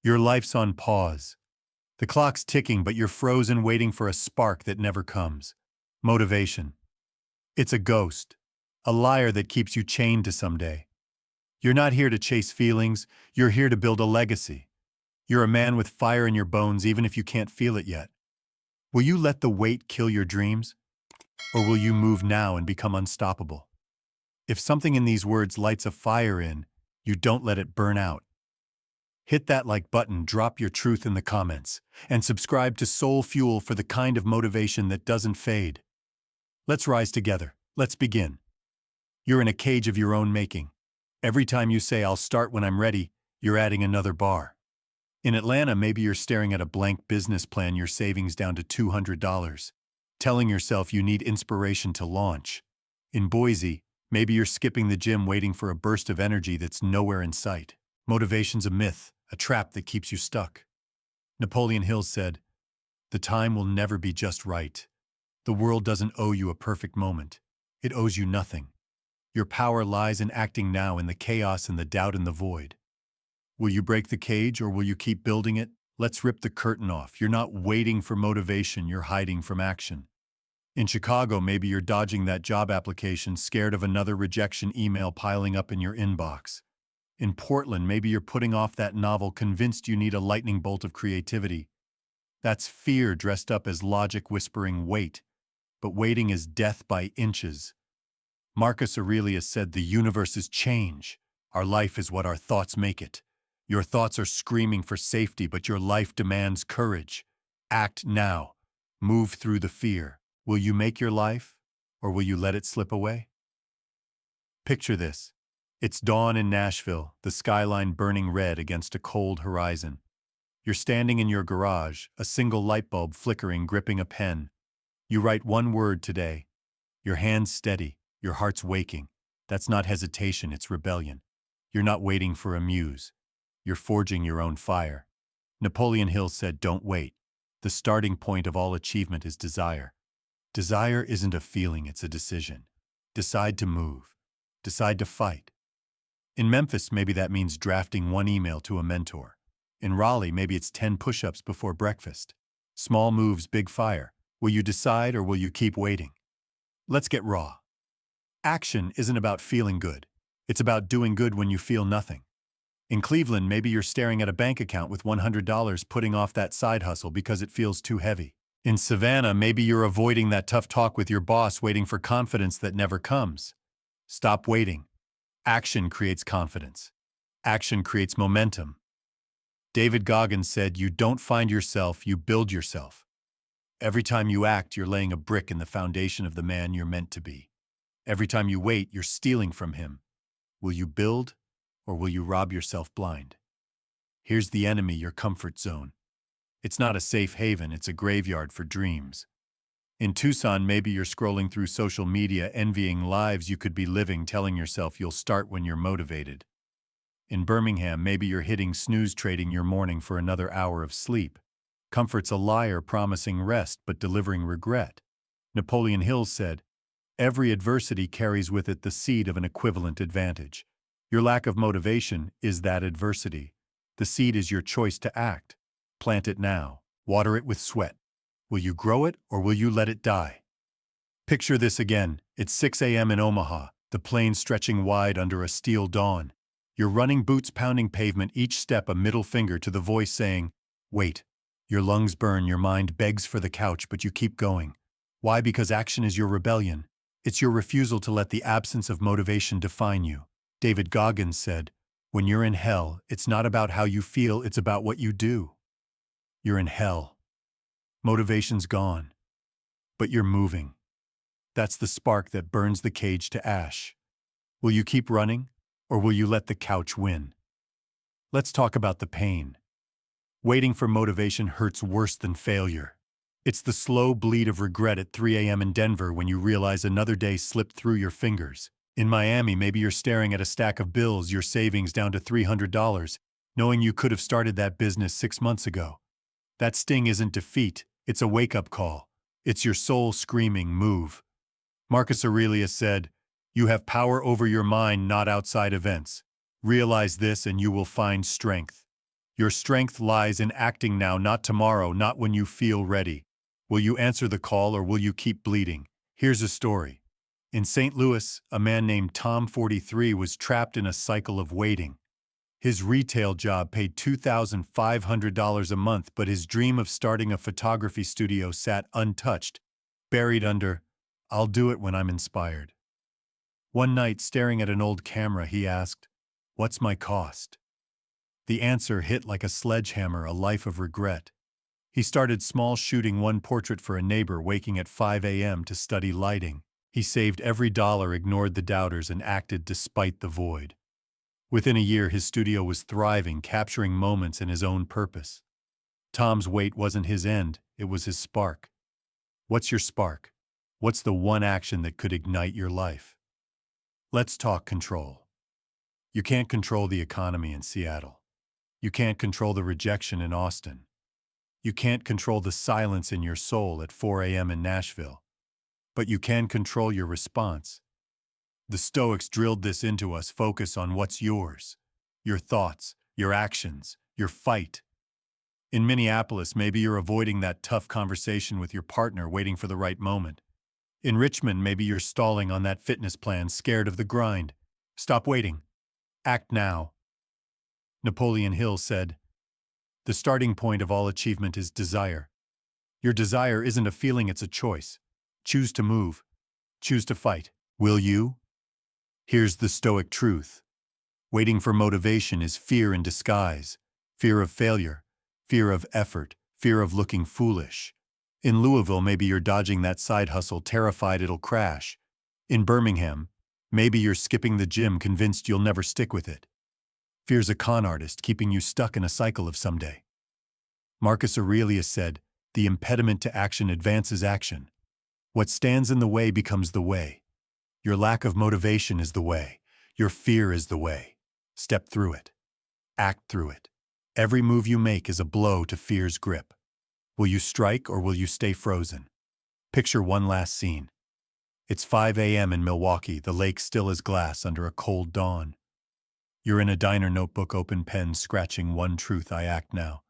Your life's on pause. The clock's ticking, but you're frozen waiting for a spark that never comes. Motivation. It's a ghost, a liar that keeps you chained to someday. You're not here to chase feelings, you're here to build a legacy. You're a man with fire in your bones even if you can't feel it yet. Will you let the weight kill your dreams? Or will you move now and become unstoppable? If something in these words lights a fire in, you don't let it burn out. Hit that like button, drop your truth in the comments, and subscribe to SoulFuel for the kind of motivation that doesn't fade. Let's rise together. Let's begin. You're in a cage of your own making. Every time you say, "I'll start when I'm ready," you're adding another bar. In Atlanta, maybe you're staring at a blank business plan, your savings down to $200, telling yourself you need inspiration to launch. In Boise, maybe you're skipping the gym waiting for a burst of energy that's nowhere in sight. Motivation's a myth, a trap that keeps you stuck. Napoleon Hill said, "The time will never be just right. The world doesn't owe you a perfect moment. It owes you nothing. Your power lies in acting now in the chaos and the doubt and the void." Will you break the cage or will you keep building it? Let's rip the curtain off. You're not waiting for motivation, you're hiding from action. In Chicago, maybe you're dodging that job application, scared of another rejection email piling up in your inbox. In Portland, maybe you're putting off that novel, convinced you need a lightning bolt of creativity. That's fear dressed up as logic whispering, "Wait." But waiting is death by inches. Marcus Aurelius said, "The universe is change. Our life is what our thoughts make it." Your thoughts are screaming for safety, but your life demands courage. Act now. Move through the fear. Will you make your life, or will you let it slip away? Picture this. It's dawn in Nashville, the skyline burning red against a cold horizon. You're standing in your garage, a single light bulb flickering, gripping a pen. You write one word today. Your hands steady, your heart's waking. That's not hesitation, it's rebellion. You're not waiting for a muse. You're forging your own fire. Napoleon Hill said, "Don't wait. The starting point of all achievement is desire." Desire isn't a feeling, it's a decision. Decide to move. Decide to fight. In Memphis, maybe that means drafting one email to a mentor. In Raleigh, maybe it's 10 push-ups before breakfast. Small moves, big fire. Will you decide or will you keep waiting? Let's get raw. Action isn't about feeling good. It's about doing good when you feel nothing. In Cleveland, maybe you're staring at a bank account with $100, putting off that side hustle because it feels too heavy. In Savannah, maybe you're avoiding that tough talk with your boss, waiting for confidence that never comes. Stop waiting. Action creates confidence. Action creates momentum. David Goggins said, "You don't find yourself, you build yourself." Every time you act, you're laying a brick in the foundation of the man you're meant to be. Every time you wait, you're stealing from him. Will you build, or will you rob yourself blind? Here's the enemy, your comfort zone. It's not a safe haven, it's a graveyard for dreams. In Tucson, maybe you're scrolling through social media, envying lives you could be living, telling yourself you'll start when you're motivated. In Birmingham, maybe you're hitting snooze, trading your morning for another hour of sleep. Comfort's a liar, promising rest but delivering regret. Napoleon Hill said, "Every adversity carries with it the seed of an equivalent advantage." Your lack of motivation is that adversity. The seed is your choice to act. Plant it now. Water it with sweat. Will you grow it or will you let it die? Picture this again. It's 6 a.m. in Omaha, the plains stretching wide under a steel dawn. Your running boots pounding pavement, each step a middle finger to the voice saying, "Wait." Your lungs burn, your mind begs for the couch, but you keep going. Why? Because action is your rebellion. It's your refusal to let the absence of motivation define you. David Goggins said, "When you're in hell, it's not about how you feel, it's about what you do." You're in hell. Motivation's gone. But you're moving. That's the spark that burns the cage to ash. Will you keep running, or will you let the couch win? Let's talk about the pain. Waiting for motivation hurts worse than failure. It's the slow bleed of regret at 3 a.m. in Denver when you realize another day slipped through your fingers. In Miami, maybe you're staring at a stack of bills, your savings down to $300, knowing you could have started that business 6 months ago. That sting isn't defeat, it's a wake-up call. It's your soul screaming, "Move." Marcus Aurelius said, "You have power over your mind, not outside events. Realize this and you will find strength." Your strength lies in acting now, not tomorrow, not when you feel ready. Will you answer the call or will you keep bleeding? Here's a story. In St. Louis, a man named Tom, 43, was trapped in a cycle of waiting. His retail job paid $2,500 a month, but his dream of starting a photography studio sat untouched, buried under, "I'll do it when I'm inspired." One night, staring at an old camera, he asked, "What's my cost?" The answer hit like a sledgehammer, a life of regret. He started small, shooting one portrait for a neighbor, waking at 5 a.m. to study lighting. He saved every dollar, ignored the doubters, and acted despite the void. Within a year, his studio was thriving, capturing moments in his own purpose. Tom's wait wasn't his end, it was his spark. What's your spark? What's the one action that could ignite your life? Let's talk control. You can't control the economy in Seattle. You can't control the rejection in Austin. You can't control the silence in your soul at 4 a.m. in Nashville. But you can control your response. The Stoics drilled this into us: focus on what's yours. Your thoughts, your actions, your fight. In Minneapolis, maybe you're avoiding that tough conversation with your partner, waiting for the right moment. In Richmond, maybe you're stalling on that fitness plan, scared of the grind. Stop waiting. Act now. Napoleon Hill said, "The starting point of all achievement is desire." Your desire isn't a feeling, it's a choice. Choose to move. Choose to fight. Will you? Here's the Stoic truth. Waiting for motivation is fear in disguise. Fear of failure, fear of effort, fear of looking foolish. In Louisville, maybe you're dodging that side hustle, terrified it'll crash. In Birmingham, maybe you're skipping the gym, convinced you'll never stick with it. Fear's a con artist, keeping you stuck in a cycle of someday. Marcus Aurelius said, "The impediment to action advances action." What stands in the way becomes the way. Your lack of motivation is the way. Your fear is the way. Step through it. Act through it. Every move you make is a blow to fear's grip. Will you strike or will you stay frozen? Picture one last scene. It's 5 a.m. in Milwaukee, the lake still as glass under a cold dawn. You're in a diner, notebook open, pen scratching one truth: I act now.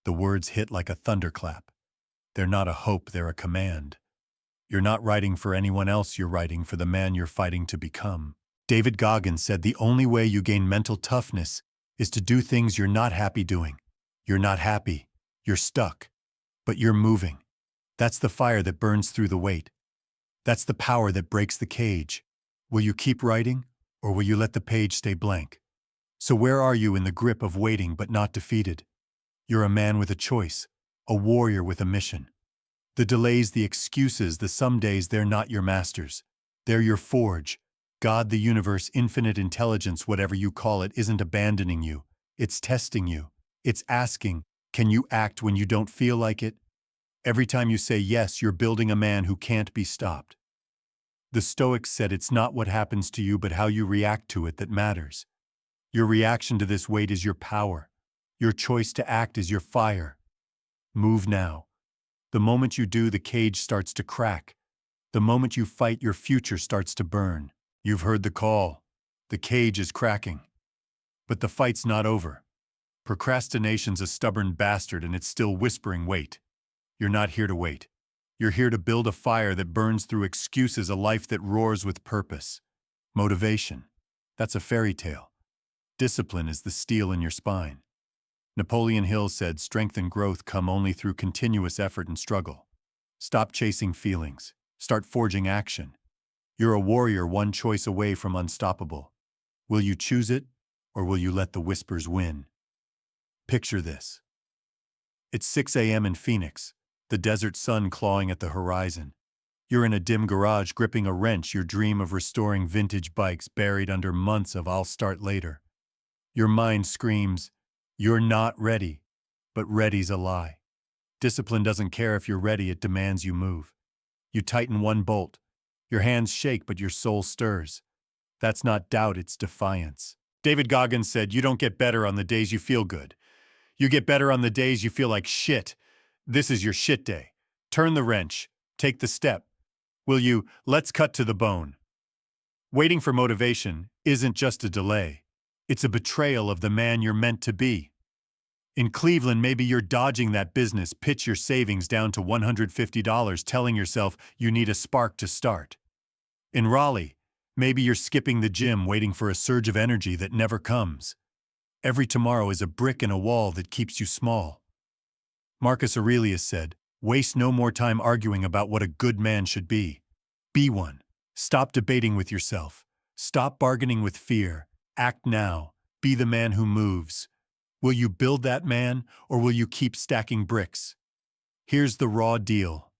The words hit like a thunderclap. They're not a hope, they're a command. You're not writing for anyone else, you're writing for the man you're fighting to become. David Goggins said the only way you gain mental toughness is to do things you're not happy doing. You're not happy. You're stuck. But you're moving. That's the fire that burns through the weight. That's the power that breaks the cage. Will you keep writing, or will you let the page stay blank? So where are you in the grip of waiting but not defeated? You're a man with a choice, a warrior with a mission. The delays, the excuses, the some days, they're not your masters. They're your forge. God, the universe, infinite intelligence, whatever you call it, isn't abandoning you. It's testing you. It's asking, can you act when you don't feel like it? Every time you say yes, you're building a man who can't be stopped. The Stoics said it's not what happens to you, but how you react to it that matters. Your reaction to this weight is your power. Your choice to act is your fire. Move now. The moment you do, the cage starts to crack. The moment you fight, your future starts to burn. You've heard the call. The cage is cracking. But the fight's not over. Procrastination's a stubborn bastard, and it's still whispering, wait. You're not here to wait. You're here to build a fire that burns through excuses, a life that roars with purpose. Motivation. That's a fairy tale. Discipline is the steel in your spine. Napoleon Hill said, strength and growth come only through continuous effort and struggle. Stop chasing feelings. Start forging action. You're a warrior, one choice away from unstoppable. Will you choose it, or will you let the whispers win? Picture this. It's 6 a.m. in Phoenix, the desert sun clawing at the horizon. You're in a dim garage gripping a wrench, your dream of restoring vintage bikes buried under months of "I'll start later." Your mind screams, you're not ready, but ready's a lie. Discipline doesn't care if you're ready, it demands you move. You tighten one bolt. Your hands shake, but your soul stirs. That's not doubt, it's defiance. David Goggins said, you don't get better on the days you feel good. You get better on the days you feel like shit. This is your shit day. Turn the wrench. Take the step. Will you? Let's cut to the bone. Waiting for motivation isn't just a delay. It's a betrayal of the man you're meant to be. In Cleveland, maybe you're dodging that business pitch your savings down to $150, telling yourself you need a spark to start. In Raleigh, maybe you're skipping the gym waiting for a surge of energy that never comes. Every tomorrow is a brick in a wall that keeps you small. Marcus Aurelius said, "Waste no more time arguing about what a good man should be. Be one. Stop debating with yourself. Stop bargaining with fear. Act now. Be the man who moves. Will you build that man, or will you keep stacking bricks?" Here's the raw deal.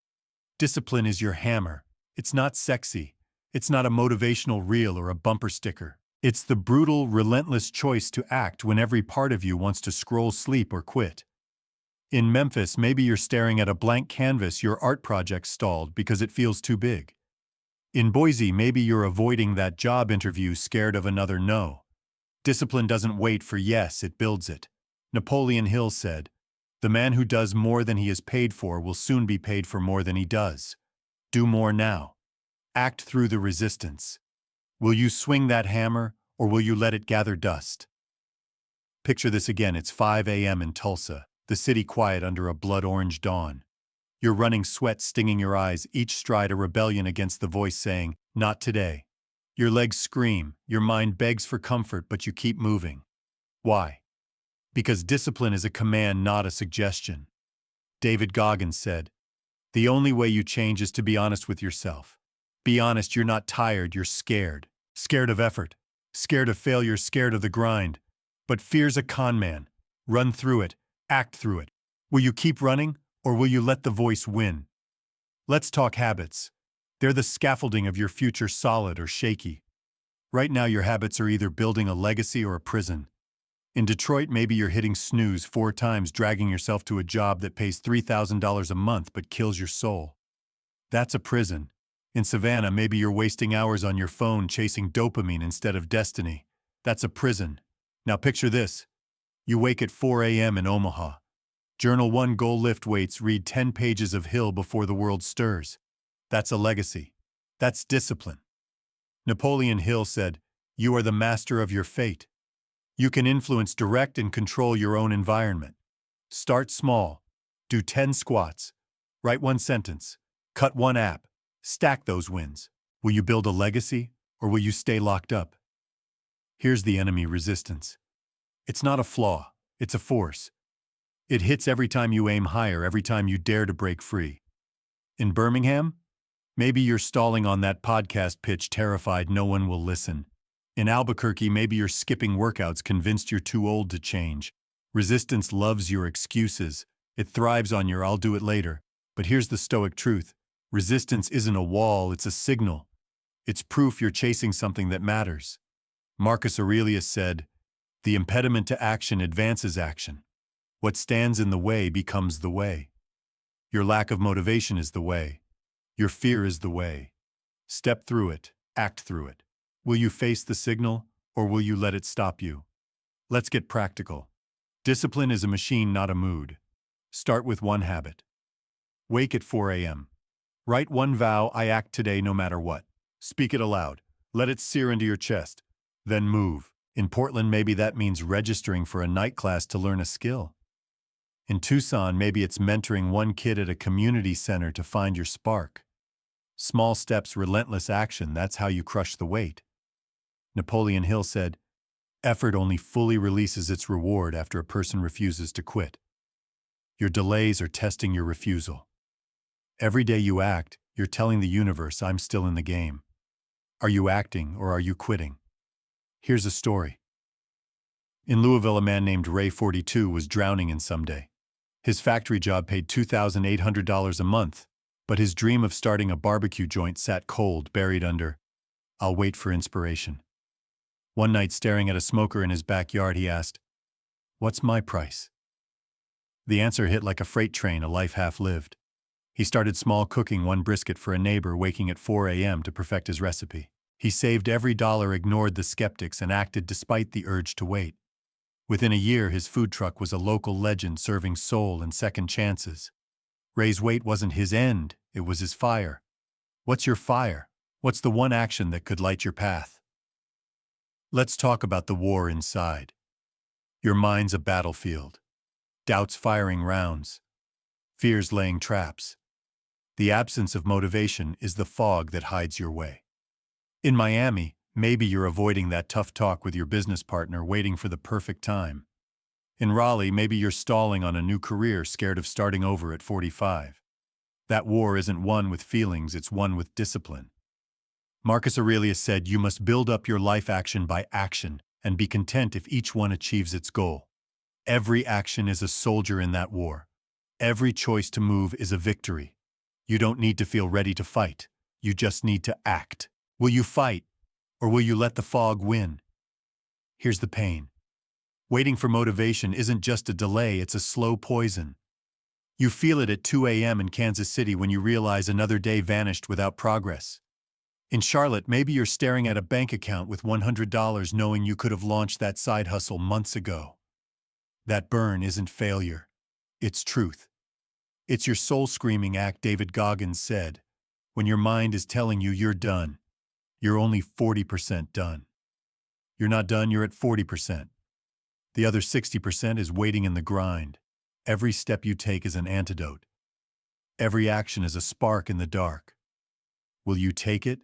Discipline is your hammer. It's not sexy. It's not a motivational reel or a bumper sticker. It's the brutal, relentless choice to act when every part of you wants to scroll, sleep, or quit. In Memphis, maybe you're staring at a blank canvas your art project stalled because it feels too big. In Boise, maybe you're avoiding that job interview scared of another no. Discipline doesn't wait for yes, it builds it. Napoleon Hill said, "The man who does more than he is paid for will soon be paid for more than he does." Do more now. Act through the resistance. Will you swing that hammer, or will you let it gather dust? Picture this again. It's 5 a.m. in Tulsa, the city quiet under a blood-orange dawn. You're running, sweat stinging your eyes, each stride a rebellion against the voice saying, "Not today." Your legs scream, your mind begs for comfort, but you keep moving. Why? Because discipline is a command, not a suggestion. David Goggins said, "The only way you change is to be honest with yourself. Be honest, you're not tired, you're scared. Scared of effort, scared of failure, scared of the grind. But fear's a con man. Run through it, act through it. Will you keep running, or will you let the voice win?" Let's talk habits. They're the scaffolding of your future, solid or shaky. Right now, your habits are either building a legacy or a prison. In Detroit, maybe you're hitting snooze 4 times, dragging yourself to a job that pays $3,000 a month but kills your soul. That's a prison. In Savannah, maybe you're wasting hours on your phone chasing dopamine instead of destiny. That's a prison. Now picture this. You wake at 4 a.m. in Omaha. Journal 1 goal, lift weights, read 10 pages of Hill before the world stirs. That's a legacy. That's discipline. Napoleon Hill said, "You are the master of your fate." You can influence, direct, and control your own environment. Start small. Do 10 squats. Write 1 sentence. Cut 1 app. Stack those wins. Will you build a legacy, or will you stay locked up? Here's the enemy: resistance. It's not a flaw, it's a force. It hits every time you aim higher, every time you dare to break free. In Birmingham, maybe you're stalling on that podcast pitch, terrified no one will listen. In Albuquerque, maybe you're skipping workouts, convinced you're too old to change. Resistance loves your excuses. It thrives on your "I'll do it later." But here's the Stoic truth. Resistance isn't a wall, it's a signal. It's proof you're chasing something that matters. Marcus Aurelius said, "The impediment to action advances action. What stands in the way becomes the way." Your lack of motivation is the way. Your fear is the way. Step through it, act through it. Will you face the signal, or will you let it stop you? Let's get practical. Discipline is a machine, not a mood. Start with 1 habit. Wake at 4 a.m. Write 1 vow: "I act today no matter what." Speak it aloud. Let it sear into your chest. Then move. In Portland, maybe that means registering for a night class to learn a skill. In Tucson, maybe it's mentoring 1 kid at a community center to find your spark. Small steps, relentless action, that's how you crush the weight. Napoleon Hill said, "Effort only fully releases its reward after a person refuses to quit." Your delays are testing your refusal. Every day you act, you're telling the universe, "I'm still in the game." Are you acting, or are you quitting? Here's a story. In Louisville, a man named Ray, 42, was drowning in someday. His factory job paid $2,800 a month, but his dream of starting a barbecue joint sat cold, buried under, "I'll wait for inspiration." One night, staring at a smoker in his backyard, he asked, "What's my price?" The answer hit like a freight train, a life half lived. He started small, cooking 1 brisket for a neighbor, waking at 4 a.m. to perfect his recipe. He saved every dollar, ignored the skeptics, and acted despite the urge to wait. Within a year, his food truck was a local legend, serving soul and second chances. Ray's wait wasn't his end, it was his fire. What's your fire? What's the one action that could light your path? Let's talk about the war inside. Your mind's a battlefield. doubts firing rounds, fears laying traps. The absence of motivation is the fog that hides your way. In Miami, maybe you're avoiding that tough talk with your business partner, waiting for the perfect time. In Raleigh, maybe you're stalling on a new career, scared of starting over at 45. That war isn't won with feelings, it's won with discipline. Marcus Aurelius said, "You must build up your life action by action, and be content if each one achieves its goal." Every action is a soldier in that war. Every choice to move is a victory. You don't need to feel ready to fight. You just need to act. Will you fight, or will you let the fog win? Here's the pain. Waiting for motivation isn't just a delay, it's a slow poison. You feel it at 2 a.m. in Kansas City when you realize another day vanished without progress. In Charlotte, maybe you're staring at a bank account with $100 knowing you could have launched that side hustle months ago. That burn isn't failure. It's truth. It's your soul screaming act, David Goggins said. When your mind is telling you you're done, you're only 40% done. You're not done, you're at 40%. The other 60% is waiting in the grind. Every step you take is an antidote. Every action is a spark in the dark. Will you take it,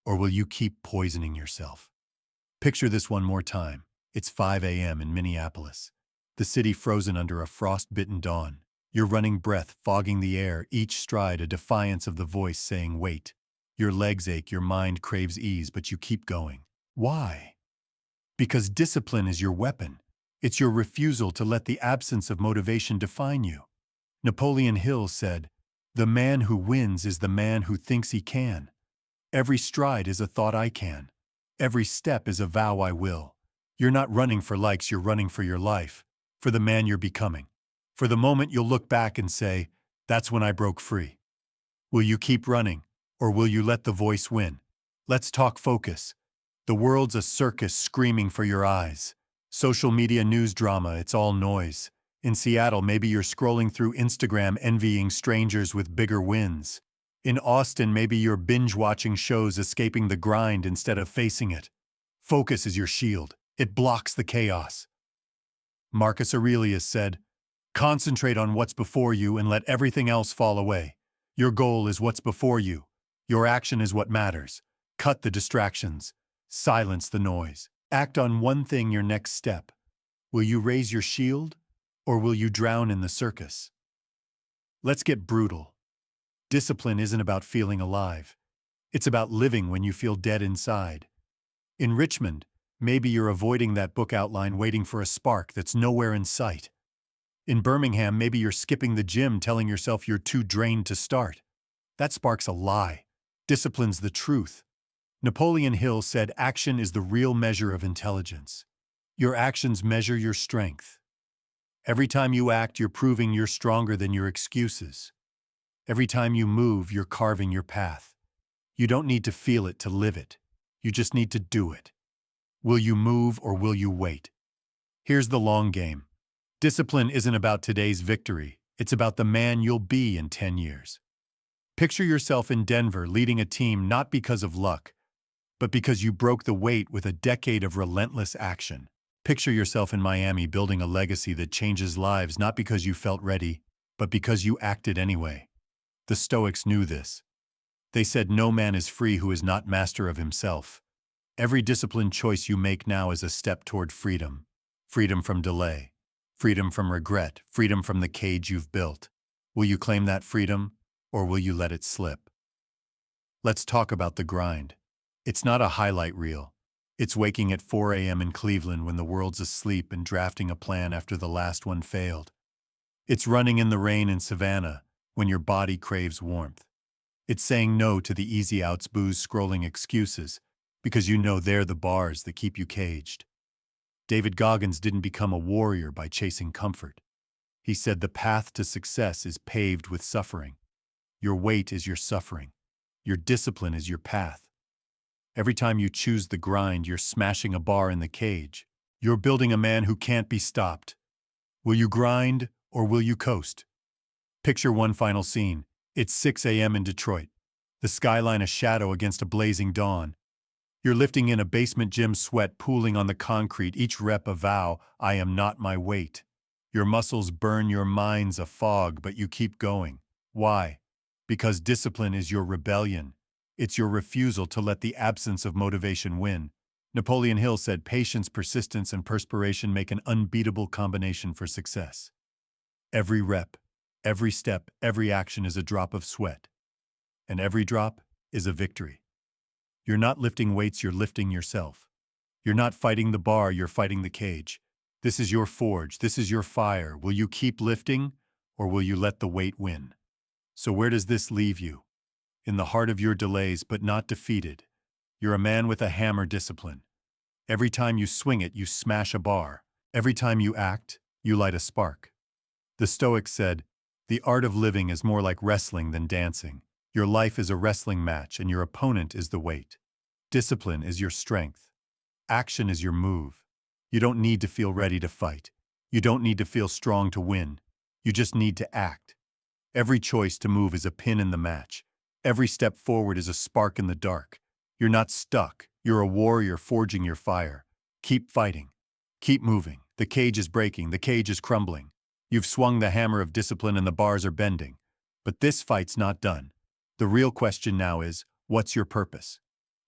or will you keep poisoning yourself? Picture this one more time. It's 5 a.m. in Minneapolis. The city frozen under a frost-bitten dawn. Your running breath fogging the air, each stride a defiance of the voice saying, "Wait." Your legs ache, your mind craves ease, but you keep going. Why? Because discipline is your weapon. It's your refusal to let the absence of motivation define you. Napoleon Hill said, "The man who wins is the man who thinks he can. Every stride is a thought I can. Every step is a vow I will." You're not running for likes, you're running for your life, for the man you're becoming. For the moment you'll look back and say, "That's when I broke free." Will you keep running, or will you let the voice win? Let's talk focus. The world's a circus screaming for your eyes. Social media news drama, it's all noise. In Seattle, maybe you're scrolling through Instagram envying strangers with bigger wins. In Austin, maybe you're binge-watching shows escaping the grind instead of facing it. Focus is your shield. It blocks the chaos. Marcus Aurelius said, "Concentrate on what's before you and let everything else fall away." Your goal is what's before you. Your action is what matters. Cut the distractions. Silence the noise. Act on one thing, your next step. Will you raise your shield, or will you drown in the circus? Let's get brutal. Discipline isn't about feeling alive. It's about living when you feel dead inside. In Richmond, maybe you're avoiding that book outline, waiting for a spark that's nowhere in sight. In Birmingham, maybe you're skipping the gym, telling yourself you're too drained to start. That spark's a lie. Discipline's the truth. Napoleon Hill said, "Action is the real measure of intelligence." Your actions measure your strength. Every time you act, you're proving you're stronger than your excuses. Every time you move, you're carving your path. You don't need to feel it to live it. You just need to do it. Will you move, or will you wait? Here's the long game. Discipline isn't about today's victory. It's about the man you'll be in 10 years. Picture yourself in Denver leading a team not because of luck, but because you broke the weight with a decade of relentless action. Picture yourself in Miami building a legacy that changes lives not because you felt ready, but because you acted anyway. The Stoics knew this. They said, "No man is free who is not master of himself." Every disciplined choice you make now is a step toward freedom. Freedom from delay. Freedom from regret. Freedom from the cage you've built. Will you claim that freedom, or will you let it slip? Let's talk about the grind. It's not a highlight reel. It's waking at 4 a.m. in Cleveland when the world's asleep and drafting a plan after the last one failed. It's running in the rain in Savannah when your body craves warmth. It's saying no to the easy outs, booze, scrolling excuses, because you know they're the bars that keep you caged. David Goggins didn't become a warrior by chasing comfort. He said the path to success is paved with suffering. Your weight is your suffering. Your discipline is your path. Every time you choose the grind, you're smashing a bar in the cage. You're building a man who can't be stopped. Will you grind, or will you coast? Picture one final scene. It's 6 a.m. in Detroit. The skyline a shadow against a blazing dawn. You're lifting in a basement gym, sweat pooling on the concrete, each rep a vow, "I am not my weight." Your muscles burn, your mind's a fog, but you keep going. Why? Because discipline is your rebellion. It's your refusal to let the absence of motivation win. Napoleon Hill said patience, persistence, and perspiration make an unbeatable combination for success. Every rep, every step, every action is a drop of sweat. And every drop is a victory. You're not lifting weights, you're lifting yourself. You're not fighting the bar, you're fighting the cage. This is your forge, this is your fire. Will you keep lifting, or will you let the weight win? So where does this leave you? In the heart of your delays, but not defeated. You're a man with a hammer discipline. Every time you swing it, you smash a bar. Every time you act, you light a spark. The Stoics said, "The art of living is more like wrestling than dancing." Your life is a wrestling match, and your opponent is the weight. Discipline is your strength. Action is your move. You don't need to feel ready to fight. You don't need to feel strong to win. You just need to act. Every choice to move is a pin in the match. Every step forward is a spark in the dark. You're not stuck. You're a warrior forging your fire. Keep fighting. Keep moving. The cage is breaking. The cage is crumbling. You've swung the hammer of discipline and the bars are bending. But this fight's not done. The real question now is, what's your purpose?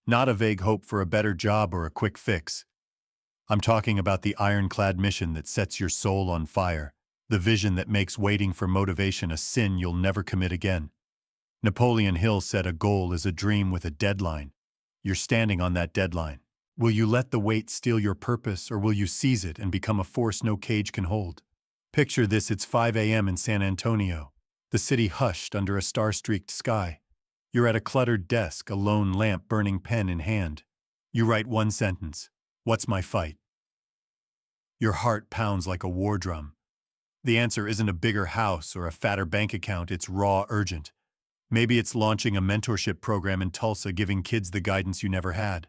Not a vague hope for a better job or a quick fix. I'm talking about the ironclad mission that sets your soul on fire, the vision that makes waiting for motivation a sin you'll never commit again. Napoleon Hill said a goal is a dream with a deadline. You're standing on that deadline. Will you let the weight steal your purpose, or will you seize it and become a force no cage can hold? Picture this, it's 5 a.m. in San Antonio. The city hushed under a star-streaked sky. You're at a cluttered desk, a lone lamp burning pen in hand. You write one sentence: "What's my fight?" Your heart pounds like a war drum. The answer isn't a bigger house or a fatter bank account, it's raw, urgent. Maybe it's launching a mentorship program in Tulsa, giving kids the guidance you never had.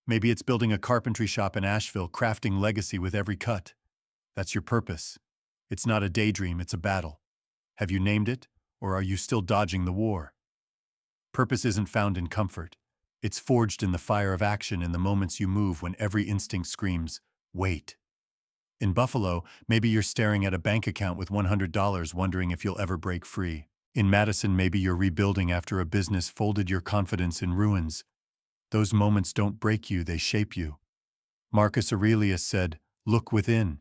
Maybe it's building a carpentry shop in Asheville, crafting legacy with every cut. That's your purpose. It's not a daydream, it's a battle. Have you named it, or are you still dodging the war? Purpose isn't found in comfort. It's forged in the fire of action, in the moments you move when every instinct screams, "Wait." In Buffalo, maybe you're staring at a bank account with $100 wondering if you'll ever break free. In Madison, maybe you're rebuilding after a business folded, your confidence in ruins. Those moments don't break you, they shape you. Marcus Aurelius said, "Look within.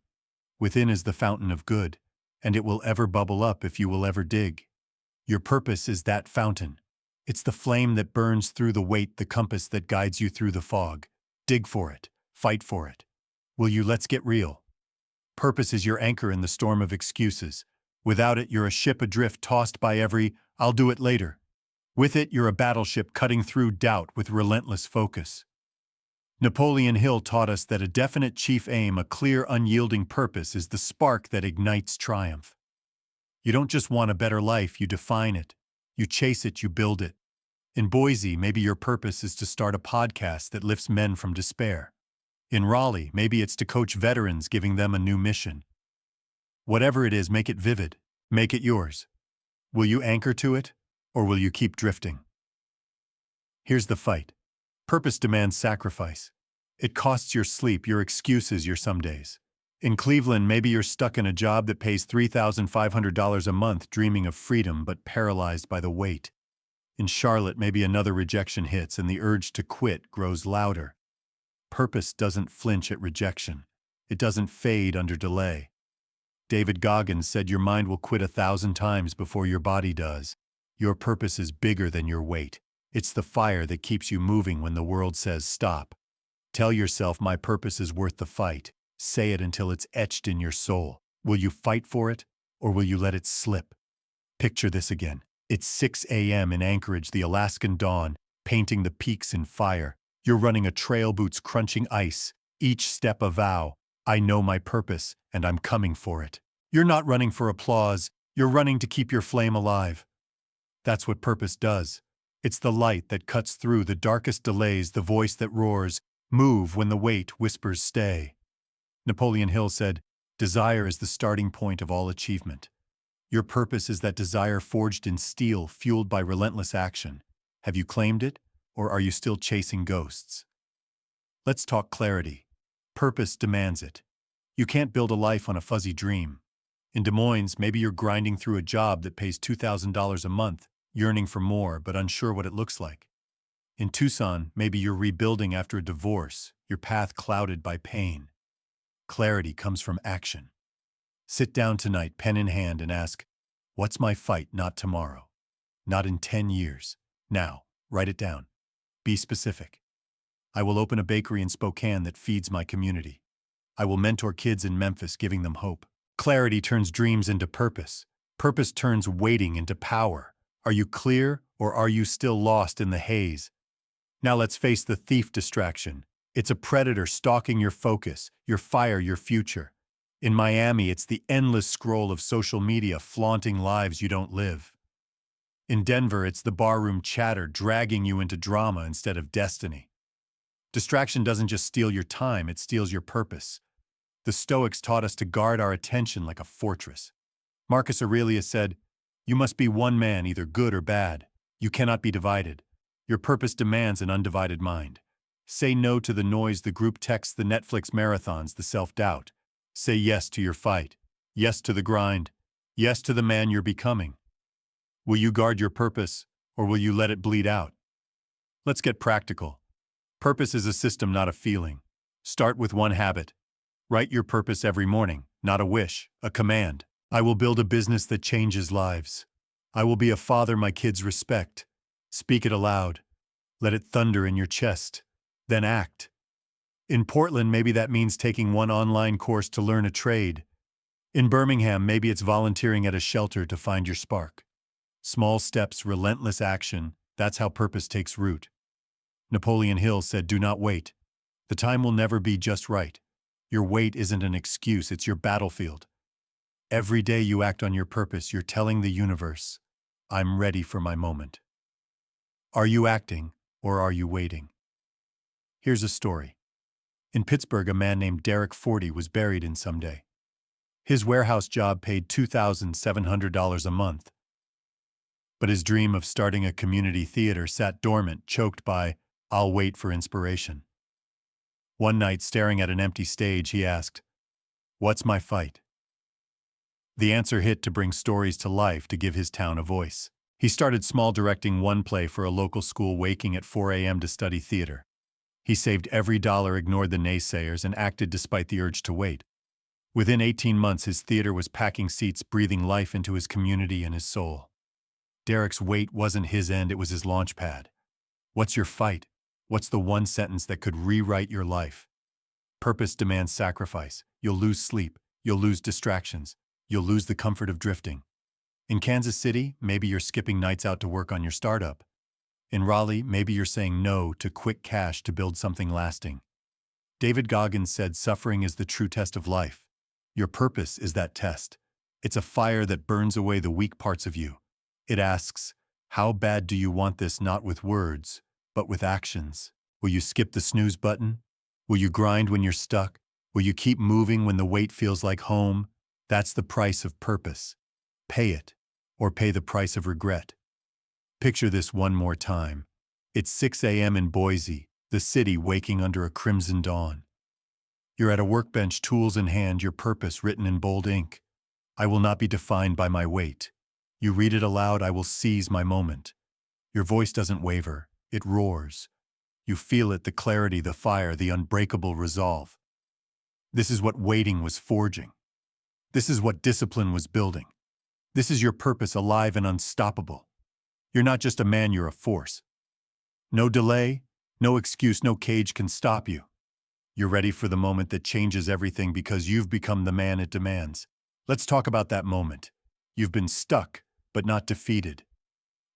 Within is the fountain of good, and it will ever bubble up if you will ever dig." Your purpose is that fountain. It's the flame that burns through the weight, the compass that guides you through the fog. Dig for it. Fight for it. Will you? Let's get real. Purpose is your anchor in the storm of excuses. Without it, you're a ship adrift, tossed by every "I'll do it later." With it, you're a battleship cutting through doubt with relentless focus. Napoleon Hill taught us that a definite chief aim, a clear, unyielding purpose, is the spark that ignites triumph. You don't just want a better life, you define it. You chase it, you build it. In Boise, maybe your purpose is to start a podcast that lifts men from despair. In Raleigh, maybe it's to coach veterans, giving them a new mission. Whatever it is, make it vivid. Make it yours. Will you anchor to it, or will you keep drifting? Here's the fight. Purpose demands sacrifice. It costs your sleep, your excuses, your some days. In Cleveland, maybe you're stuck in a job that pays $3,500 a month, dreaming of freedom but paralyzed by the weight. In Charlotte, maybe another rejection hits and the urge to quit grows louder. Purpose doesn't flinch at rejection. It doesn't fade under delay. David Goggins said your mind will quit 1,000 times before your body does. Your purpose is bigger than your weight. It's the fire that keeps you moving when the world says stop. Tell yourself, my purpose is worth the fight. Say it until it's etched in your soul. Will you fight for it, or will you let it slip? Picture this again. It's 6 a.m. in Anchorage, the Alaskan dawn, painting the peaks in fire. You're running a trail, boots crunching ice, each step a vow. I know my purpose, and I'm coming for it. You're not running for applause. You're running to keep your flame alive. That's what purpose does. It's the light that cuts through the darkest delays, the voice that roars, move when the weight whispers stay. Napoleon Hill said, desire is the starting point of all achievement. Your purpose is that desire forged in steel, fueled by relentless action. Have you claimed it, or are you still chasing ghosts? Let's talk clarity. Purpose demands it. You can't build a life on a fuzzy dream. In Des Moines, maybe you're grinding through a job that pays $2,000 a month, yearning for more but unsure what it looks like. In Tucson, maybe you're rebuilding after a divorce, your path clouded by pain. Clarity comes from action. Sit down tonight, pen in hand, and ask, what's my fight, not tomorrow? Not in 10 years. Now, write it down. Be specific. I will open a bakery in Spokane that feeds my community. I will mentor kids in Memphis, giving them hope. Clarity turns dreams into purpose. Purpose turns waiting into power. Are you clear, or are you still lost in the haze? Now let's face the thief distraction. It's a predator stalking your focus, your fire, your future. In Miami, it's the endless scroll of social media flaunting lives you don't live. In Denver, it's the barroom chatter dragging you into drama instead of destiny. Distraction doesn't just steal your time, it steals your purpose. The Stoics taught us to guard our attention like a fortress. Marcus Aurelius said, "You must be one man, either good or bad. You cannot be divided. Your purpose demands an undivided mind. Say no to the noise, the group texts, the Netflix marathons, the self-doubt. Say yes to your fight. Yes to the grind. Yes to the man you're becoming. Will you guard your purpose, or will you let it bleed out?" Let's get practical. Purpose is a system, not a feeling. Start with one habit. Write your purpose every morning, not a wish, a command. I will build a business that changes lives. I will be a father my kids respect. Speak it aloud. Let it thunder in your chest. Then act. In Portland, maybe that means taking one online course to learn a trade. In Birmingham, maybe it's volunteering at a shelter to find your spark. Small steps, relentless action, that's how purpose takes root. Napoleon Hill said, "Do not wait. The time will never be just right. Your wait isn't an excuse, it's your battlefield." Every day you act on your purpose, you're telling the universe, "I'm ready for my moment." Are you acting, or are you waiting? Here's a story. In Pittsburgh, a man named Derek, 40, was buried in someday. His warehouse job paid $2,700 a month. But his dream of starting a community theater sat dormant, choked by, "I'll wait for inspiration." One night, staring at an empty stage, he asked, "What's my fight?" The answer hit to bring stories to life, to give his town a voice. He started small, directing one play for a local school, waking at 4 a.m. to study theater. He saved every dollar, ignored the naysayers, and acted despite the urge to wait. Within 18 months, his theater was packing seats, breathing life into his community and his soul. Derek's wait wasn't his end, it was his launch pad. What's your fight? What's the one sentence that could rewrite your life? Purpose demands sacrifice. You'll lose sleep. You'll lose distractions. You'll lose the comfort of drifting. In Kansas City, maybe you're skipping nights out to work on your startup. In Raleigh, maybe you're saying no to quick cash to build something lasting. David Goggins said, "Suffering is the true test of life." Your purpose is that test. It's a fire that burns away the weak parts of you. It asks, how bad do you want this, not with words, but with actions? Will you skip the snooze button? Will you grind when you're stuck? Will you keep moving when the weight feels like home? That's the price of purpose. Pay it, or pay the price of regret. Picture this one more time. It's 6 a.m. in Boise, the city waking under a crimson dawn. You're at a workbench, tools in hand, your purpose written in bold ink. I will not be defined by my weight. You read it aloud, I will seize my moment. Your voice doesn't waver, it roars. You feel it, the clarity, the fire, the unbreakable resolve. This is what waiting was forging. This is what discipline was building. This is your purpose, alive and unstoppable. You're not just a man, you're a force. No delay, no excuse, no cage can stop you. You're ready for the moment that changes everything because you've become the man it demands. Let's talk about that moment. You've been stuck, but not defeated.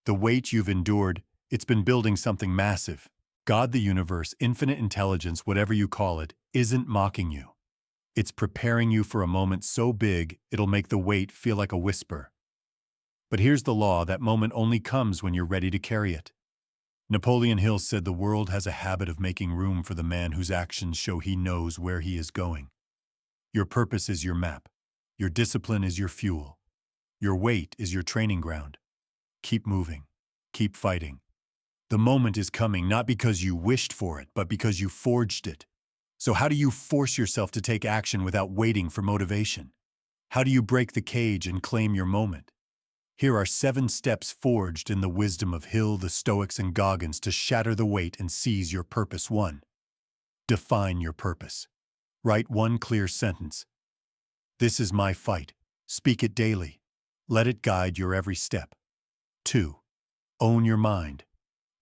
The weight you've endured, it's been building something massive. God, the universe, infinite intelligence, whatever you call it, isn't mocking you. It's preparing you for a moment so big, it'll make the weight feel like a whisper. But here's the law, that moment only comes when you're ready to carry it. Napoleon Hill said the world has a habit of making room for the man whose actions show he knows where he is going. Your purpose is your map. Your discipline is your fuel. Your weight is your training ground. Keep moving. Keep fighting. The moment is coming, not because you wished for it, but because you forged it. So how do you force yourself to take action without waiting for motivation? How do you break the cage and claim your moment? Here are 7 steps forged in the wisdom of Hill, the Stoics, and Goggins to shatter the weight and seize your purpose. 1. Define your purpose. Write one clear sentence. This is my fight. Speak it daily. Let it guide your every step. 2. Own your mind.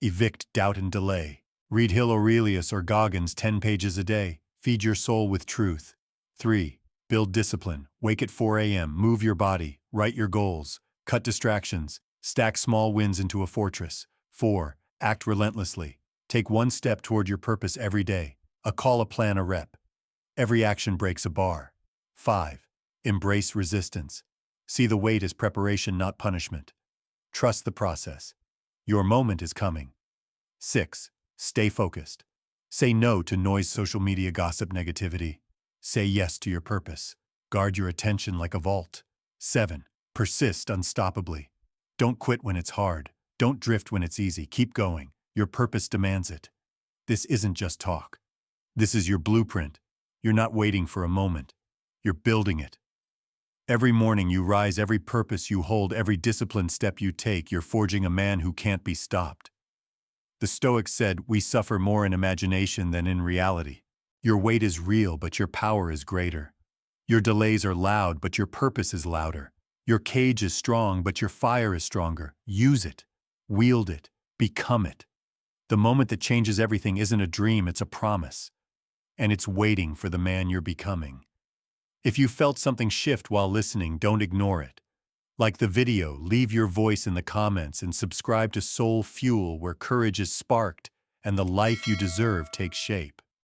Evict doubt and delay. Read Hill, Aurelius, or Goggins 10 pages a day. Feed your soul with truth. 3. Build discipline. Wake at 4 a.m. Move your body. Write your goals. Cut distractions. Stack small wins into a fortress. 4. Act relentlessly. Take one step toward your purpose every day. A call, a plan, a rep. Every action breaks a bar. 5. Embrace resistance. See the wait as preparation, not punishment. Trust the process. Your moment is coming. 6. Stay focused. Say no to noise, social media, gossip, negativity. Say yes to your purpose. Guard your attention like a vault. 7. Persist unstoppably. Don't quit when it's hard. Don't drift when it's easy. Keep going. Your purpose demands it. This isn't just talk. This is your blueprint. You're not waiting for a moment. You're building it. Every morning you rise, every purpose you hold, every disciplined step you take, you're forging a man who can't be stopped. The Stoics said, we suffer more in imagination than in reality. Your weight is real, but your power is greater. Your delays are loud, but your purpose is louder. Your cage is strong, but your fire is stronger. Use it. Wield it. Become it. The moment that changes everything isn't a dream, it's a promise. And it's waiting for the man you're becoming. If you felt something shift while listening, don't ignore it. Like the video, leave your voice in the comments and subscribe to SoulFuel, where courage is sparked and the life you deserve takes shape.